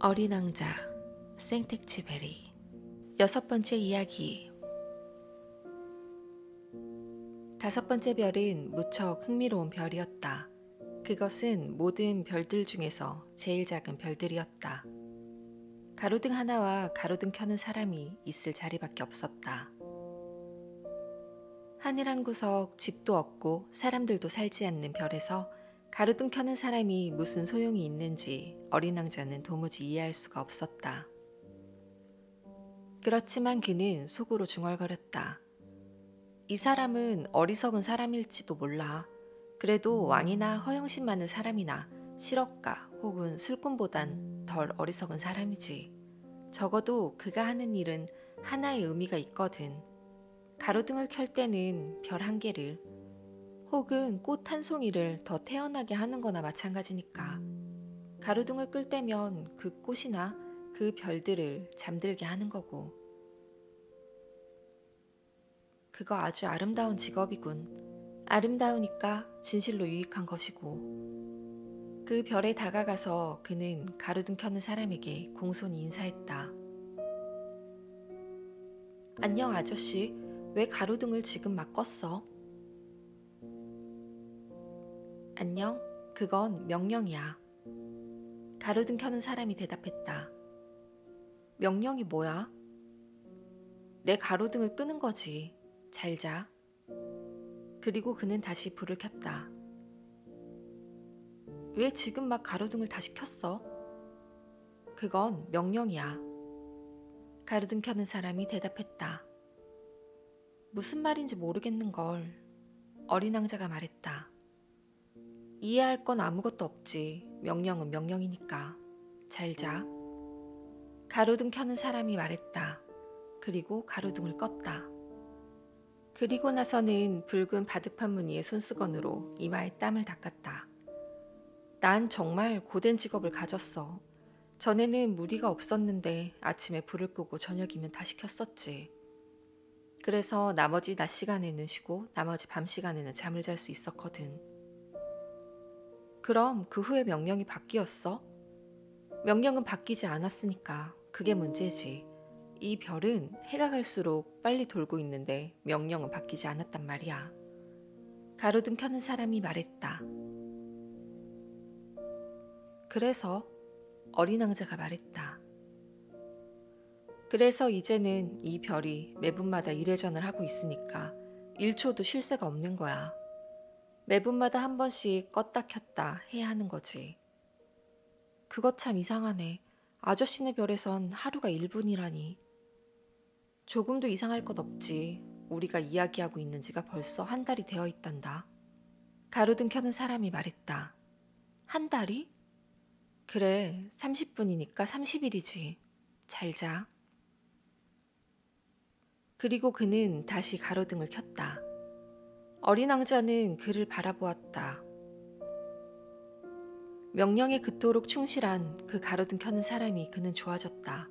어린 왕자 생텍쥐베리. 6번째 이야기. 5번째 별은 무척 흥미로운 별이었다. 그것은 모든 별들 중에서 제일 작은 별들이었다. 가로등 하나와 가로등 켜는 사람이 있을 자리밖에 없었다. 하늘 한 구석, 집도 없고 사람들도 살지 않는 별에서 가로등 켜는 사람이 무슨 소용이 있는지 어린 왕자는 도무지 이해할 수가 없었다. 그렇지만 그는 속으로 중얼거렸다. 이 사람은 어리석은 사람일지도 몰라. 그래도 왕이나 허영심 많은 사람이나 실업가 혹은 술꾼보단 덜 어리석은 사람이지. 적어도 그가 하는 일은 하나의 의미가 있거든. 가로등을 켤 때는 별 한 개를 혹은 꽃 한 송이를 더 태어나게 하는 거나 마찬가지니까. 가로등을 끌 때면 그 꽃이나 그 별들을 잠들게 하는 거고. 그거 아주 아름다운 직업이군. 아름다우니까 진실로 유익한 것이고. 그 별에 다가가서 그는 가로등 켜는 사람에게 공손히 인사했다. 안녕 아저씨, 왜 가로등을 지금 막 껐어? 안녕, 그건 명령이야. 가로등 켜는 사람이 대답했다. 명령이 뭐야? 내 가로등을 끄는 거지. 잘 자. 그리고 그는 다시 불을 켰다. 왜 지금 막 가로등을 다시 켰어? 그건 명령이야. 가로등 켜는 사람이 대답했다. 무슨 말인지 모르겠는걸. 어린 왕자가 말했다. 이해할 건 아무것도 없지. 명령은 명령이니까. 잘 자. 가로등 켜는 사람이 말했다. 그리고 가로등을 껐다. 그리고 나서는 붉은 바둑판 무늬의 손수건으로 이마에 땀을 닦았다. 난 정말 고된 직업을 가졌어. 전에는 무리가 없었는데 아침에 불을 끄고 저녁이면 다시 켰었지. 그래서 나머지 낮 시간에는 쉬고 나머지 밤 시간에는 잠을 잘 수 있었거든. 그럼 그 후에 명령이 바뀌었어? 명령은 바뀌지 않았으니까 그게 문제지. 이 별은 해가 갈수록 빨리 돌고 있는데 명령은 바뀌지 않았단 말이야. 가로등 켜는 사람이 말했다. 그래서 어린 왕자가 말했다. 그래서 이제는 이 별이 매분마다 일회전을 하고 있으니까 1초도 쉴 새가 없는 거야. 매분마다 한 번씩 껐다 켰다 해야 하는 거지. 그거 참 이상하네. 아저씨네 별에선 하루가 1분이라니. 조금도 이상할 것 없지. 우리가 이야기하고 있는 지가 벌써 한 달이 되어 있단다. 가로등 켜는 사람이 말했다. 한 달이? 그래, 30분이니까 30일이지. 잘 자. 그리고 그는 다시 가로등을 켰다. 어린 왕자는 그를 바라보았다. 명령에 그토록 충실한 그 가로등 켜는 사람이 그는 좋아졌다.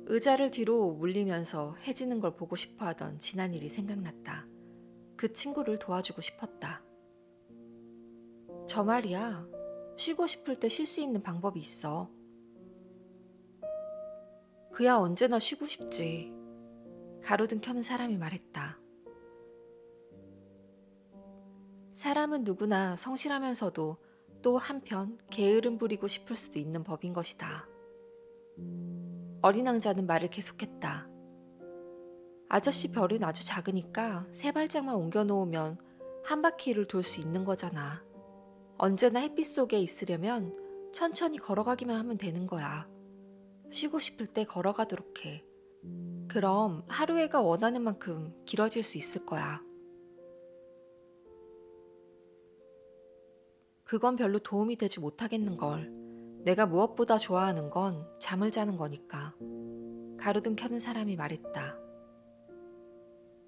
의자를 뒤로 물리면서 해지는 걸 보고 싶어 하던 지난 일이 생각났다. 그 친구를 도와주고 싶었다. 저 말이야, 쉬고 싶을 때 쉴 수 있는 방법이 있어. 그야 언제나 쉬고 싶지. 가로등 켜는 사람이 말했다. 사람은 누구나 성실하면서도 또 한편 게으름 부리고 싶을 수도 있는 법인 것이다. 어린 왕자는 말을 계속했다. 아저씨 별은 아주 작으니까 3발짝만 옮겨놓으면 한 바퀴를 돌 수 있는 거잖아. 언제나 햇빛 속에 있으려면 천천히 걸어가기만 하면 되는 거야. 쉬고 싶을 때 걸어가도록 해. 그럼 하루해가 원하는 만큼 길어질 수 있을 거야. 그건 별로 도움이 되지 못하겠는걸. 내가 무엇보다 좋아하는 건 잠을 자는 거니까. 가로등 켜는 사람이 말했다.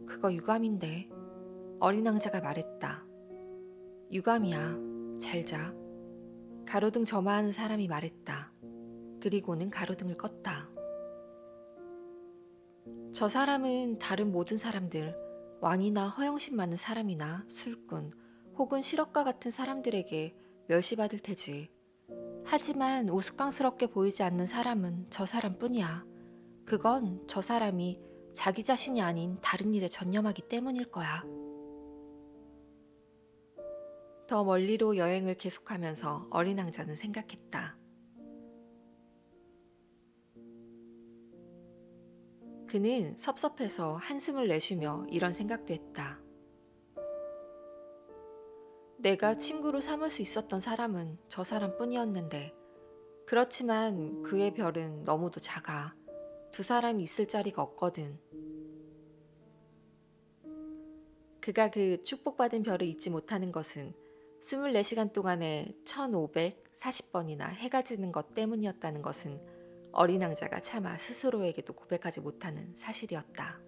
그거 유감인데. 어린 왕자가 말했다. 유감이야. 잘 자. 가로등 점화하는 사람이 말했다. 그리고는 가로등을 껐다. 저 사람은 다른 모든 사람들, 왕이나 허영심 많은 사람이나 술꾼 혹은 실업가 같은 사람들에게 멸시받을 테지. 하지만 우스꽝스럽게 보이지 않는 사람은 저 사람뿐이야. 그건 저 사람이 자기 자신이 아닌 다른 일에 전념하기 때문일 거야. 더 멀리로 여행을 계속하면서 어린 왕자는 생각했다. 그는 섭섭해서 한숨을 내쉬며 이런 생각도 했다. 내가 친구로 삼을 수 있었던 사람은 저 사람뿐이었는데, 그렇지만 그의 별은 너무도 작아. 두 사람이 있을 자리가 없거든. 그가 그 축복받은 별을 잊지 못하는 것은 24시간 동안에 1540번이나 해가 지는 것 때문이었다는 것은 어린 왕자가 차마 스스로에게도 고백하지 못하는 사실이었다.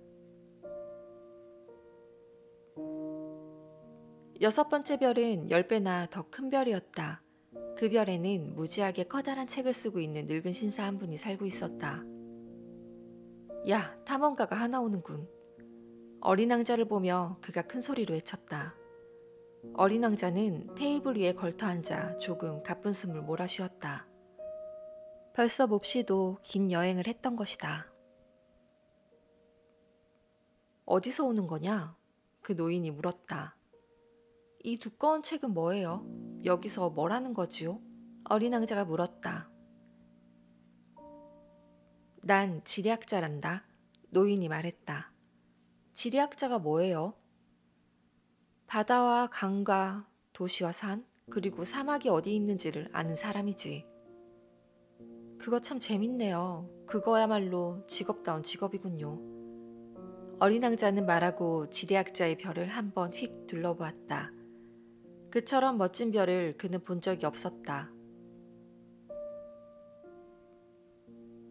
6번째 별은 10배나 더 큰 별이었다. 그 별에는 무지하게 커다란 책을 쓰고 있는 늙은 신사 한 분이 살고 있었다. 야, 탐험가가 하나 오는군. 어린 왕자를 보며 그가 큰 소리로 외쳤다. 어린 왕자는 테이블 위에 걸터 앉아 조금 가쁜 숨을 몰아쉬었다. 벌써 몹시도 긴 여행을 했던 것이다. 어디서 오는 거냐? 그 노인이 물었다. 이 두꺼운 책은 뭐예요? 여기서 뭘 하는 거지요? 어린 왕자가 물었다. 난 지리학자란다. 노인이 말했다. 지리학자가 뭐예요? 바다와 강과 도시와 산, 그리고 사막이 어디 있는지를 아는 사람이지. 그거 참 재밌네요. 그거야말로 직업다운 직업이군요. 어린 왕자는 말하고 지리학자의 별을 한번 휙 둘러보았다. 그처럼 멋진 별을 그는 본 적이 없었다.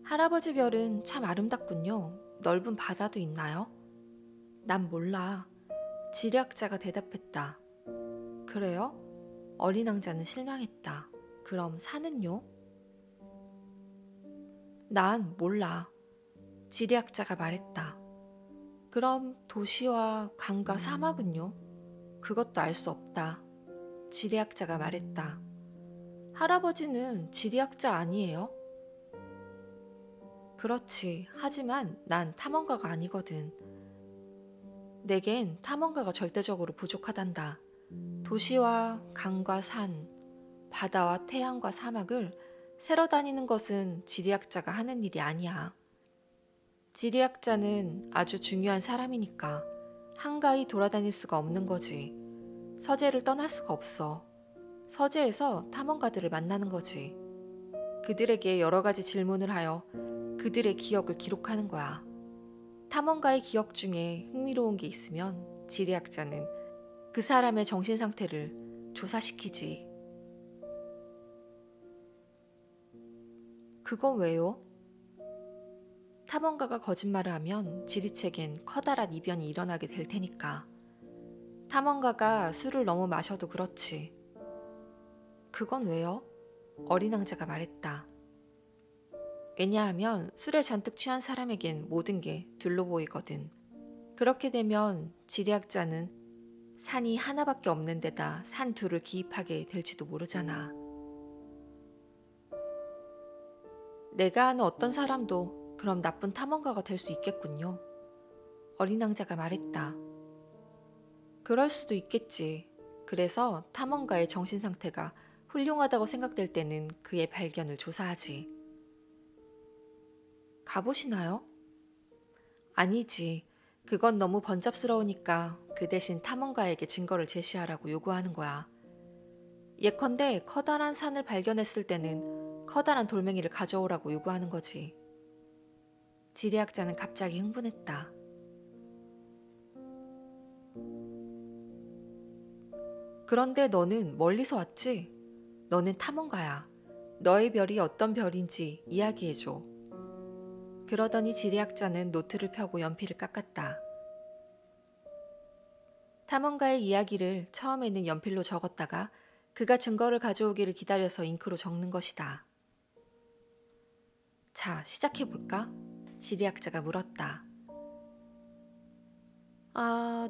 할아버지 별은 참 아름답군요. 넓은 바다도 있나요? 난 몰라. 지리학자가 대답했다. 그래요? 어린 왕자는 실망했다. 그럼 산은요? 난 몰라. 지리학자가 말했다. 그럼 도시와 강과 사막은요? 그것도 알 수 없다. 지리학자가 말했다. 할아버지는 지리학자 아니에요? 그렇지. 하지만 난 탐험가가 아니거든. 내겐 탐험가가 절대적으로 부족하단다. 도시와 강과 산, 바다와 태양과 사막을 세러 다니는 것은 지리학자가 하는 일이 아니야. 지리학자는 아주 중요한 사람이니까 한가히 돌아다닐 수가 없는 거지. 서재를 떠날 수가 없어. 서재에서 탐험가들을 만나는 거지. 그들에게 여러 가지 질문을 하여 그들의 기억을 기록하는 거야. 탐험가의 기억 중에 흥미로운 게 있으면 지리학자는 그 사람의 정신 상태를 조사시키지. 그건 왜요? 탐험가가 거짓말을 하면 지리책엔 커다란 이변이 일어나게 될 테니까. 탐험가가 술을 너무 마셔도 그렇지. 그건 왜요? 어린 왕자가 말했다. 왜냐하면 술에 잔뜩 취한 사람에겐 모든 게 둘로 보이거든. 그렇게 되면 지리학자는 산이 하나밖에 없는 데다 산 둘을 기입하게 될지도 모르잖아. 내가 아는 어떤 사람도 그럼 나쁜 탐험가가 될 수 있겠군요. 어린 왕자가 말했다. 그럴 수도 있겠지. 그래서 탐험가의 정신 상태가 훌륭하다고 생각될 때는 그의 발견을 조사하지. 가보시나요? 아니지. 그건 너무 번잡스러우니까 그 대신 탐험가에게 증거를 제시하라고 요구하는 거야. 예컨대 커다란 산을 발견했을 때는 커다란 돌멩이를 가져오라고 요구하는 거지. 지리학자는 갑자기 흥분했다. 그런데 너는 멀리서 왔지? 너는 탐험가야. 너의 별이 어떤 별인지 이야기해줘. 그러더니 지리학자는 노트를 펴고 연필을 깎았다. 탐험가의 이야기를 처음에는 연필로 적었다가 그가 증거를 가져오기를 기다려서 잉크로 적는 것이다. 자, 시작해볼까? 지리학자가 물었다.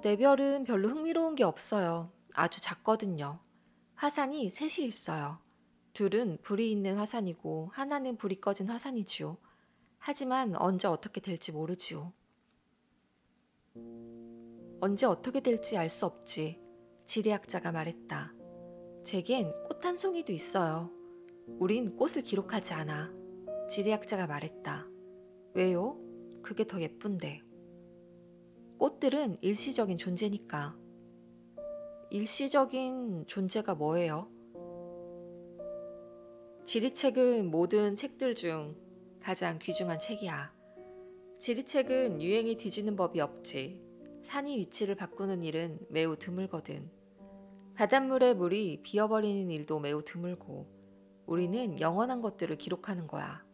내 별은 별로 흥미로운 게 없어요. 아주 작거든요. 화산이 셋이 있어요. 둘은 불이 있는 화산이고 하나는 불이 꺼진 화산이지요. 하지만 언제 어떻게 될지 모르지요. 언제 어떻게 될지 알 수 없지. 지리학자가 말했다. 제겐 꽃 한 송이도 있어요. 우린 꽃을 기록하지 않아. 지리학자가 말했다. 왜요? 그게 더 예쁜데. 꽃들은 일시적인 존재니까. 일시적인 존재가 뭐예요? 지리책은 모든 책들 중 가장 귀중한 책이야. 지리책은 유행이 뒤지는 법이 없지. 산이 위치를 바꾸는 일은 매우 드물거든. 바닷물의 물이 비어버리는 일도 매우 드물고, 우리는 영원한 것들을 기록하는 거야.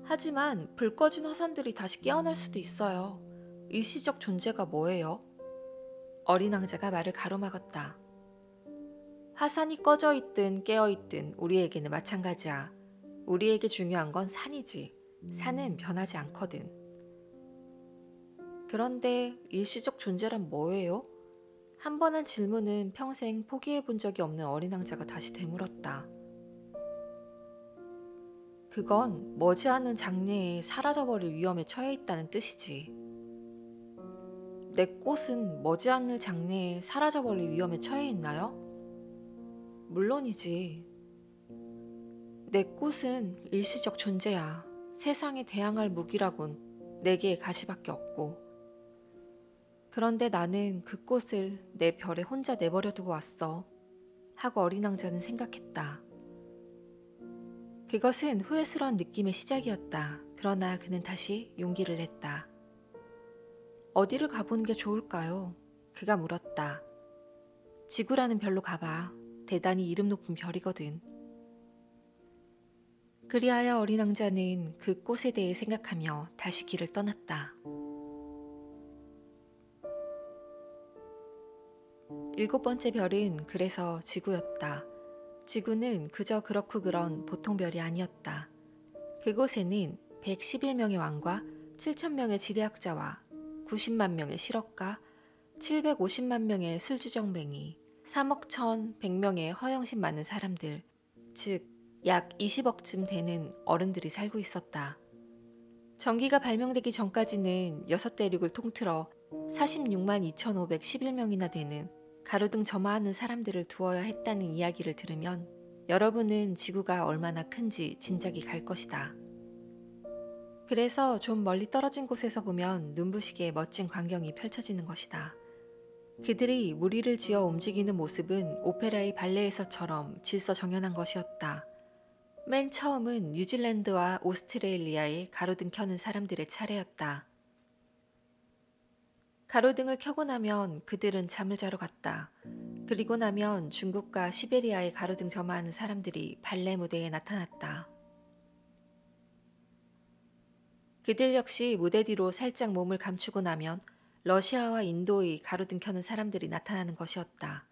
하지만 불 꺼진 화산들이 다시 깨어날 수도 있어요. 일시적 존재가 뭐예요? 어린 왕자가 말을 가로막았다. 화산이 꺼져 있든 깨어 있든 우리에게는 마찬가지야. 우리에게 중요한 건 산이지. 산은 변하지 않거든. 그런데 일시적 존재란 뭐예요? 한 번 한 질문은 평생 포기해 본 적이 없는 어린 왕자가 다시 되물었다. 그건 머지않은 장래에 사라져버릴 위험에 처해 있다는 뜻이지. 내 꽃은 머지않을 장래에 사라져버릴 위험에 처해 있나요? 물론이지. 내 꽃은 일시적 존재야. 세상에 대항할 무기라곤 네 개의 가시밖에 없고. 그런데 나는 그 꽃을 내 별에 혼자 내버려 두고 왔어. 하고 어린 왕자는 생각했다. 그것은 후회스러운 느낌의 시작이었다. 그러나 그는 다시 용기를 냈다. 어디를 가보는 게 좋을까요? 그가 물었다. 지구라는 별로 가봐. 대단히 이름 높은 별이거든. 그리하여 어린 왕자는 그 꽃에 대해 생각하며 다시 길을 떠났다. 7번째 별은 그래서 지구였다. 지구는 그저 그렇고 그런 보통 별이 아니었다. 그곳에는 111명의 왕과 7,000명의 지리학자와 90만 명의 실업가, 750만 명의 술주정뱅이, 3억 1,100명의 허영심 많은 사람들, 즉 약 20억쯤 되는 어른들이 살고 있었다. 전기가 발명되기 전까지는 6대륙을 통틀어 46만 2,511명이나 되는 가로등 점화하는 사람들을 두어야 했다는 이야기를 들으면 여러분은 지구가 얼마나 큰지 짐작이 갈 것이다. 그래서 좀 멀리 떨어진 곳에서 보면 눈부시게 멋진 광경이 펼쳐지는 것이다. 그들이 무리를 지어 움직이는 모습은 오페라의 발레에서처럼 질서정연한 것이었다. 맨 처음은 뉴질랜드와 오스트레일리아에 가로등 켜는 사람들의 차례였다. 가로등을 켜고 나면 그들은 잠을 자러 갔다. 그리고 나면 중국과 시베리아에 가로등 점화하는 사람들이 발레 무대에 나타났다. 그들 역시 무대 뒤로 살짝 몸을 감추고 나면 러시아와 인도의 가로등 켜는 사람들이 나타나는 것이었다.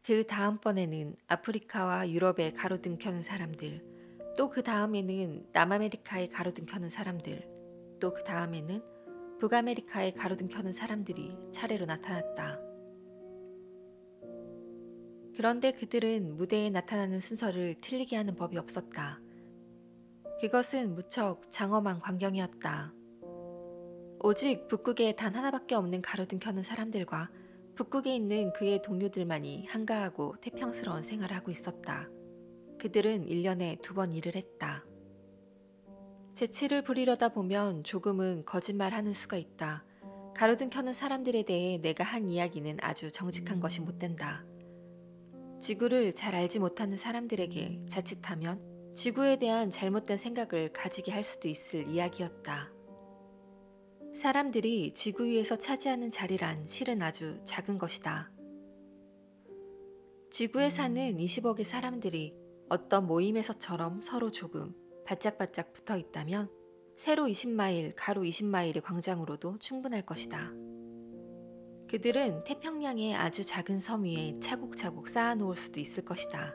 그 다음번에는 아프리카와 유럽의 가로등 켜는 사람들, 또 그 다음에는 남아메리카의 가로등 켜는 사람들, 또 그 다음에는 북아메리카의 가로등 켜는 사람들이 차례로 나타났다. 그런데 그들은 무대에 나타나는 순서를 틀리게 하는 법이 없었다. 그것은 무척 장엄한 광경이었다. 오직 북극에 단 하나밖에 없는 가로등 켜는 사람들과 북극에 있는 그의 동료들만이 한가하고 태평스러운 생활을 하고 있었다. 그들은 1년에 2번 일을 했다. 재치를 부리려다 보면 조금은 거짓말하는 수가 있다. 가로등 켜는 사람들에 대해 내가 한 이야기는 아주 정직한 것이 못 된다. 지구를 잘 알지 못하는 사람들에게 자칫하면 지구에 대한 잘못된 생각을 가지게 할 수도 있을 이야기였다. 사람들이 지구 위에서 차지하는 자리란 실은 아주 작은 것이다. 지구에 사는 20억의 사람들이 어떤 모임에서처럼 서로 조금 바짝바짝 붙어 있다면 세로 20마일, 가로 20마일의 광장으로도 충분할 것이다. 그들은 태평양의 아주 작은 섬 위에 차곡차곡 쌓아놓을 수도 있을 것이다.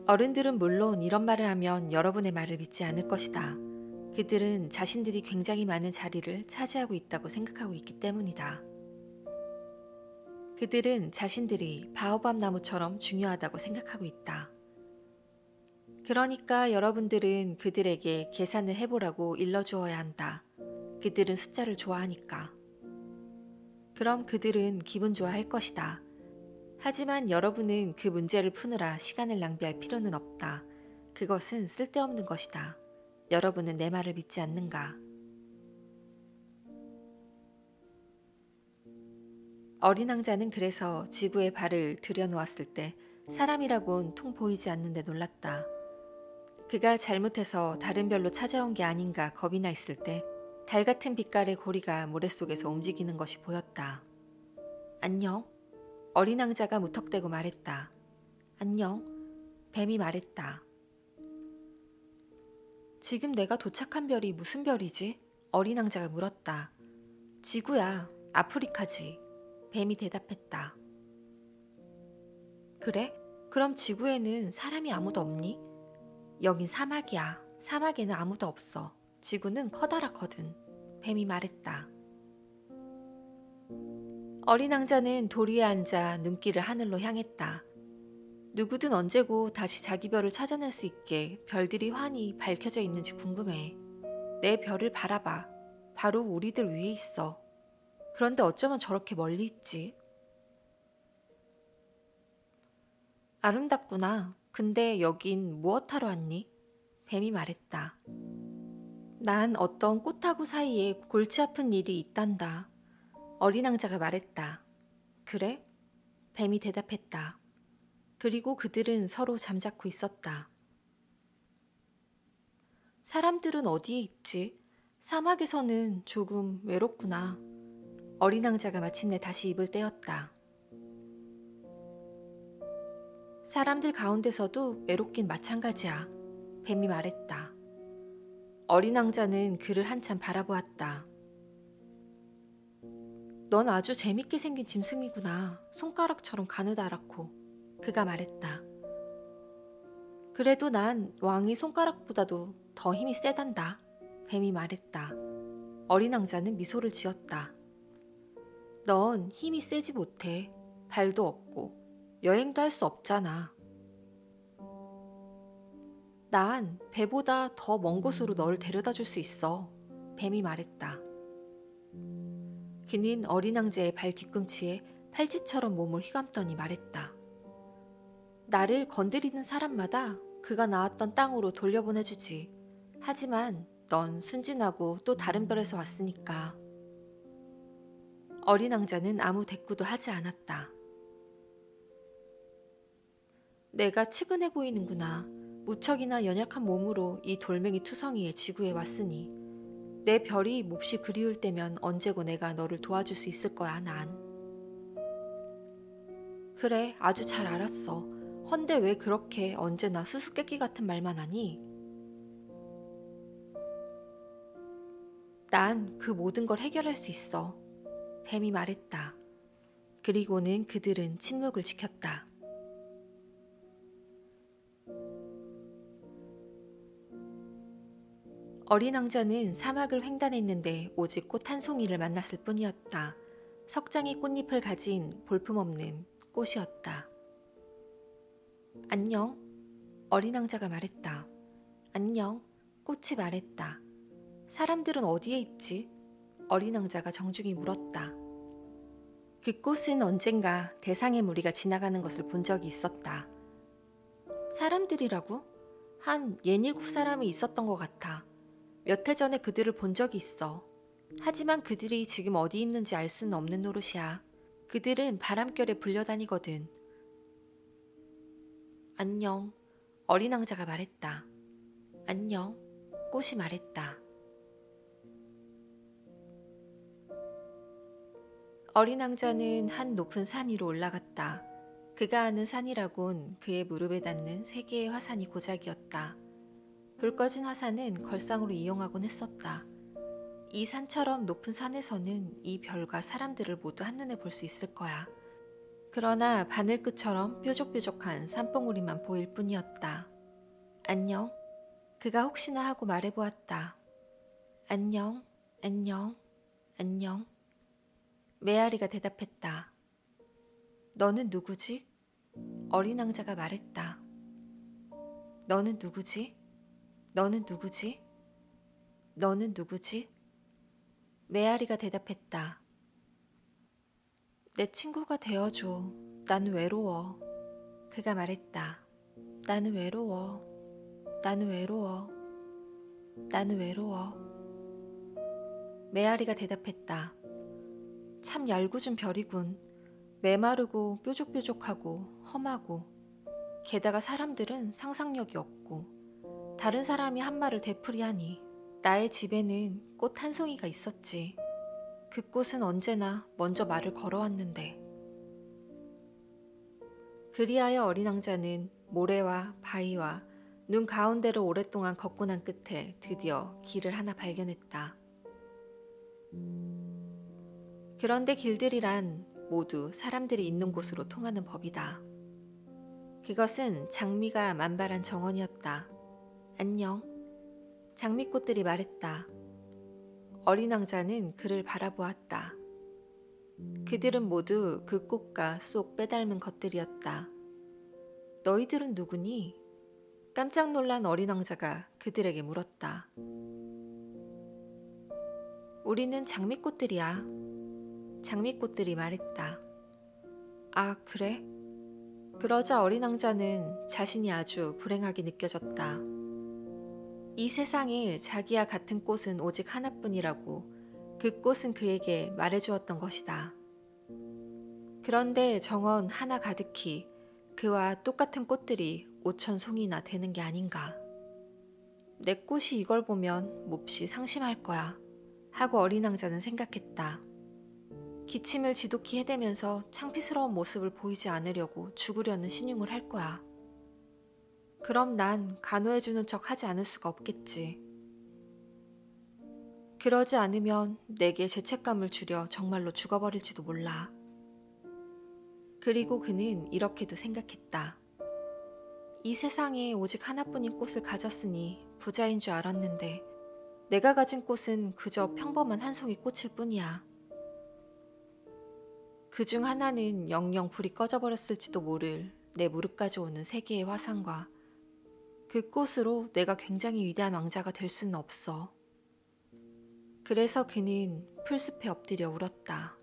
어른들은 물론 이런 말을 하면 여러분의 말을 믿지 않을 것이다. 그들은 자신들이 굉장히 많은 자리를 차지하고 있다고 생각하고 있기 때문이다. 그들은 자신들이 바오밥 나무처럼 중요하다고 생각하고 있다. 그러니까 여러분들은 그들에게 계산을 해보라고 일러주어야 한다. 그들은 숫자를 좋아하니까. 그럼 그들은 기분 좋아할 것이다. 하지만 여러분은 그 문제를 푸느라 시간을 낭비할 필요는 없다. 그것은 쓸데없는 것이다. 여러분은 내 말을 믿지 않는가? 어린 왕자는 그래서 지구에 발을 들여놓았을 때 사람이라곤 통 보이지 않는데 놀랐다. 그가 잘못해서 다른 별로 찾아온 게 아닌가 겁이 나 있을 때 달 같은 빛깔의 고리가 모래 속에서 움직이는 것이 보였다. 안녕? 어린 왕자가 무턱대고 말했다. 안녕? 뱀이 말했다. 지금 내가 도착한 별이 무슨 별이지? 어린 왕자가 물었다. 지구야, 아프리카지. 뱀이 대답했다. 그래? 그럼 지구에는 사람이 아무도 없니? 여긴 사막이야. 사막에는 아무도 없어. 지구는 커다랗거든. 뱀이 말했다. 어린 왕자는 돌 위에 앉아 눈길을 하늘로 향했다. 누구든 언제고 다시 자기 별을 찾아낼 수 있게 별들이 환히 밝혀져 있는지 궁금해. 내 별을 바라봐. 바로 우리들 위에 있어. 그런데 어쩌면 저렇게 멀리 있지? 아름답구나. 근데 여긴 무엇하러 왔니? 뱀이 말했다. 난 어떤 꽃하고 사이에 골치 아픈 일이 있단다. 어린 왕자가 말했다. 그래? 뱀이 대답했다. 그리고 그들은 서로 잠자코 있었다. 사람들은 어디에 있지? 사막에서는 조금 외롭구나. 어린 왕자가 마침내 다시 입을 떼었다. 사람들 가운데서도 외롭긴 마찬가지야. 뱀이 말했다. 어린 왕자는 그를 한참 바라보았다. 넌 아주 재밌게 생긴 짐승이구나. 손가락처럼 가느다랗고. 그가 말했다. 그래도 난 왕의 손가락보다도 더 힘이 세단다. 뱀이 말했다. 어린 왕자는 미소를 지었다. 넌 힘이 세지 못해. 발도 없고 여행도 할 수 없잖아. 난 배보다 더 먼 곳으로 너를 데려다 줄 수 있어. 뱀이 말했다. 그는 어린 왕자의 발 뒤꿈치에 팔찌처럼 몸을 휘감더니 말했다. 나를 건드리는 사람마다 그가 나왔던 땅으로 돌려보내주지. 하지만 넌 순진하고 또 다른 별에서 왔으니까. 어린 왕자는 아무 대꾸도 하지 않았다. 내가 치근해 보이는구나. 무척이나 연약한 몸으로 이 돌멩이 투성이의 지구에 왔으니 내 별이 몹시 그리울 때면 언제고 내가 너를 도와줄 수 있을 거야, 난. 그래, 아주 잘 알았어. 헌데 왜 그렇게 언제나 수수께끼 같은 말만 하니? 난 그 모든 걸 해결할 수 있어. 뱀이 말했다. 그리고는 그들은 침묵을 지켰다. 어린 왕자는 사막을 횡단했는데 오직 꽃 한 송이를 만났을 뿐이었다. 석장의 꽃잎을 가진 볼품없는 꽃이었다. 안녕. 어린 왕자가 말했다. 안녕. 꽃이 말했다. 사람들은 어디에 있지? 어린 왕자가 정중히 물었다. 그 꽃은 언젠가 대상의 무리가 지나가는 것을 본 적이 있었다. 사람들이라고? 한 67사람이 있었던 것 같아. 몇 해 전에 그들을 본 적이 있어. 하지만 그들이 지금 어디 있는지 알 수는 없는 노릇이야. 그들은 바람결에 불려다니거든. 안녕. 어린 왕자가 말했다. 안녕. 꽃이 말했다. 어린 왕자는 한 높은 산 위로 올라갔다. 그가 아는 산이라곤 그의 무릎에 닿는 세 개의 화산이 고작이었다. 불 꺼진 화산은 걸상으로 이용하곤 했었다. 이 산처럼 높은 산에서는 이 별과 사람들을 모두 한눈에 볼 수 있을 거야. 그러나 바늘끝처럼 뾰족뾰족한 산봉우리만 보일 뿐이었다. 안녕. 그가 혹시나 하고 말해보았다. 안녕, 안녕, 안녕. 메아리가 대답했다. 너는 누구지? 어린 왕자가 말했다. 너는 누구지? 너는 누구지? 너는 누구지? 메아리가 대답했다. 내 친구가 되어줘. 난 외로워. 그가 말했다. 나는 외로워. 나는 외로워. 나는 외로워. 메아리가 대답했다. 참 얄궂은 별이군. 메마르고 뾰족뾰족하고 험하고 게다가 사람들은 상상력이 없고 다른 사람이 한 말을 되풀이하니 나의 집에는 꽃 한 송이가 있었지. 그 꽃은 언제나 먼저 말을 걸어왔는데. 그리하여 어린 왕자는 모래와 바위와 눈 가운데를 오랫동안 걷고 난 끝에 드디어 길을 하나 발견했다. 그런데 길들이란 모두 사람들이 있는 곳으로 통하는 법이다. 그것은 장미가 만발한 정원이었다. 안녕. 장미꽃들이 말했다. 어린 왕자는 그를 바라보았다. 그들은 모두 그 꽃과 쏙 빼닮은 것들이었다. 너희들은 누구니? 깜짝 놀란 어린 왕자가 그들에게 물었다. 우리는 장미꽃들이야. 장미꽃들이 말했다. 아, 그래? 그러자 어린 왕자는 자신이 아주 불행하게 느껴졌다. 이 세상에 자기와 같은 꽃은 오직 하나뿐이라고 그 꽃은 그에게 말해주었던 것이다. 그런데 정원 하나 가득히 그와 똑같은 꽃들이 5천 송이나 되는 게 아닌가. 내 꽃이 이걸 보면 몹시 상심할 거야 하고 어린 왕자는 생각했다. 기침을 지독히 해대면서 창피스러운 모습을 보이지 않으려고 죽으려는 신용을 할 거야. 그럼 난 간호해주는 척 하지 않을 수가 없겠지. 그러지 않으면 내게 죄책감을 주려 정말로 죽어버릴지도 몰라. 그리고 그는 이렇게도 생각했다. 이 세상에 오직 하나뿐인 꽃을 가졌으니 부자인 줄 알았는데 내가 가진 꽃은 그저 평범한 한 송이 꽃일 뿐이야. 그중 하나는 영영 불이 꺼져버렸을지도 모를 내 무릎까지 오는 세 개의 화상과 그 꽃으로 내가 굉장히 위대한 왕자가 될 수는 없어. 그래서 그는 풀숲에 엎드려 울었다.